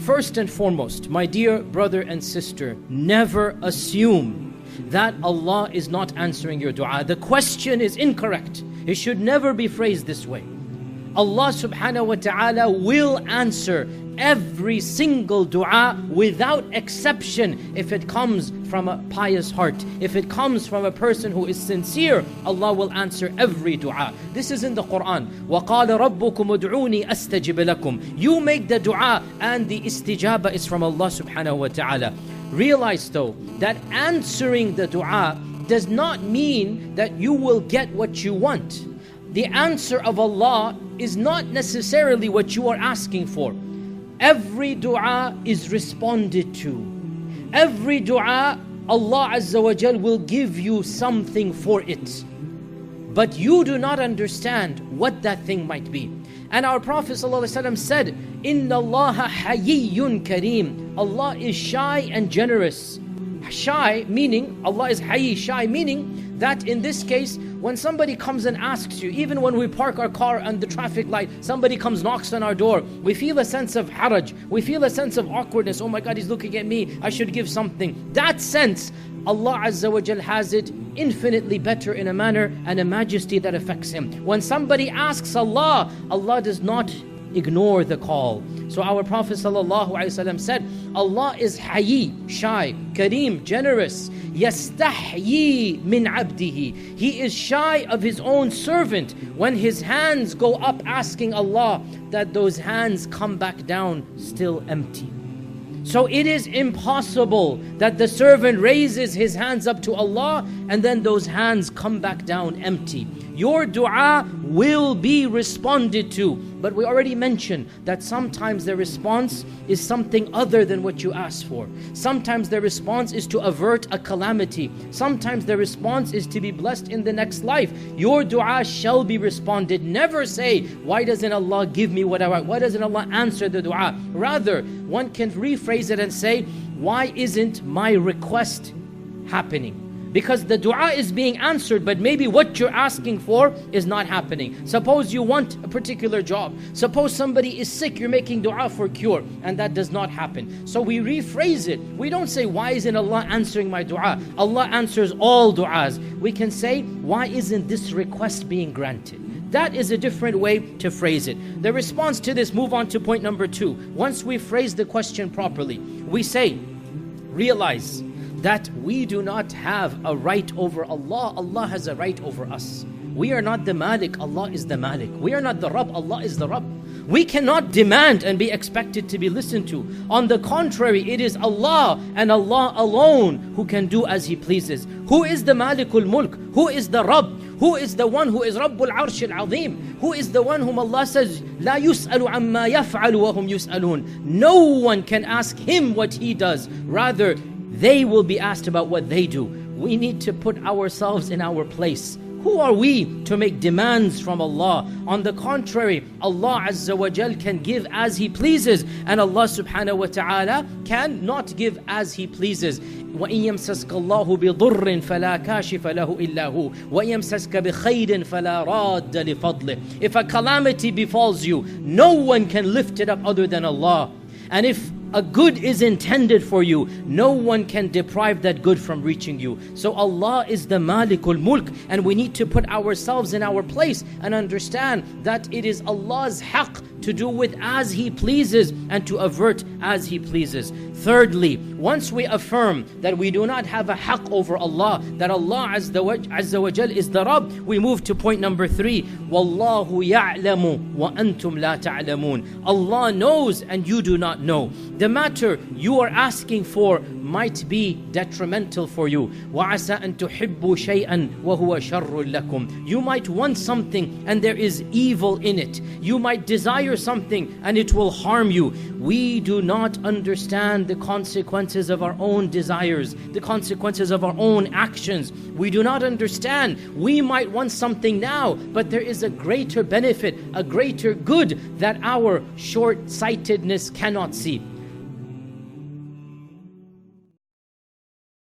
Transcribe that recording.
First and foremost, my dear brother and sister, never assume that Allah is not answering your dua. The question is incorrect. It should never be phrased this way. Allah subhanahu wa ta'ala will answer every single dua without exception if it comes from a pious heart. If it comes from a person who is sincere, Allah will answer every dua. This is in the Quran. وَقَالَ رَبُّكُمُ ادْعُونِي أَسْتَجِبْ لَكُمْ. You make the dua and the istijaba is from Allah subhanahu wa ta'ala. Realize though that answering the dua does not mean that you will get what you want. The answer of Allah is not necessarily what you are asking for. Every dua is responded to. Every dua, Allah Azza wa Jal will give you something for it. But you do not understand what that thing might be. And our Prophet ﷺ said, إِنَّ اللَّهَ حَيِّيٌّ كَرِيمٌ. Allah is shy and generous. Shy meaning, Allah is hayy, shy meaning that in this case, when somebody comes and asks you, even when we park our car on the traffic light, somebody comes, knocks on our door, we feel a sense of haraj, we feel a sense of awkwardness. Oh my God, he's looking at me, I should give something. That sense, Allah Azza wa Jal has it infinitely better in a manner and a majesty that affects Him. When somebody asks Allah, Allah does not ignore the call. So our Prophet ﷺ said, Allah is hayy, shy, kareem, generous, yastahyi min abdihi. He is shy of His own servant. When his hands go up asking Allah, that those hands come back down still empty. So it is impossible that the servant raises his hands up to Allah and then those hands come back down empty. Your dua will be responded to. But we already mentioned that sometimes the response is something other than what you asked for. Sometimes the response is to avert a calamity. Sometimes the response is to be blessed in the next life. Your dua shall be responded. Never say, why doesn't Allah give me what I want? Why doesn't Allah answer the dua? Rather, one can rephrase it and say, why isn't my request happening? Because the dua is being answered, but maybe what you're asking for is not happening. Suppose you want a particular job. Suppose somebody is sick, you're making dua for cure, and that does not happen. So we rephrase it. We don't say, why isn't Allah answering my dua? Allah answers all duas. We can say, why isn't this request being granted? That is a different way to phrase it. The response to this, move on to point number 2. Once we phrase the question properly, we say, realize that we do not have a right over Allah. Allah has a right over us. We are not the Malik, Allah is the Malik. We are not the Rabb, Allah is the Rabb. We cannot demand and be expected to be listened to. On the contrary, it is Allah and Allah alone who can do as He pleases. Who is the Malikul Mulk? Who is the Rabb? Who is the one who is Rabbul Arsh al-Azim? Who is the one whom Allah says, لا يسأل عما يفعل وهم يسألون. No one can ask Him what He does. Rather, they will be asked about what they do. We need to put ourselves in our place. Who are we to make demands from Allah? On the contrary, Allah Azza wa Jal can give as He pleases, and Allah subhanahu wa ta'ala cannot give as He pleases. وَإِن يَمْسَسْكَ اللَّهُ بِضُرٍّ فَلَا كَاشِفَ لَهُ إِلَّا هُ وَإِن يَمْسَسْكَ بِخَيْرٍ فَلَا رَادَّ لِفَضْلِهِ. If a calamity befalls you, no one can lift it up other than Allah. And if a good is intended for you, no one can deprive that good from reaching you. So Allah is the Malikul Mulk, and we need to put ourselves in our place and understand that it is Allah's haqq to do with as He pleases and to avert as He pleases. Thirdly, once we affirm that we do not have a haqq over Allah, that Allah Azza wa Jal is the Rabb, we move to point number 3. Wallahu ya'lamu wa antum la ta'lamun. Allah knows and you do not know. The matter you are asking for might be detrimental for you. وَعَسَىٰ أَن تُحِبُّوا شَيْئًا وَهُوَ شَرٌّ لَكُمْ. You might want something and there is evil in it. You might desire something and it will harm you. We do not understand the consequences of our own desires, the consequences of our own actions. We do not understand. We might want something now, but there is a greater benefit, a greater good that our short-sightedness cannot see.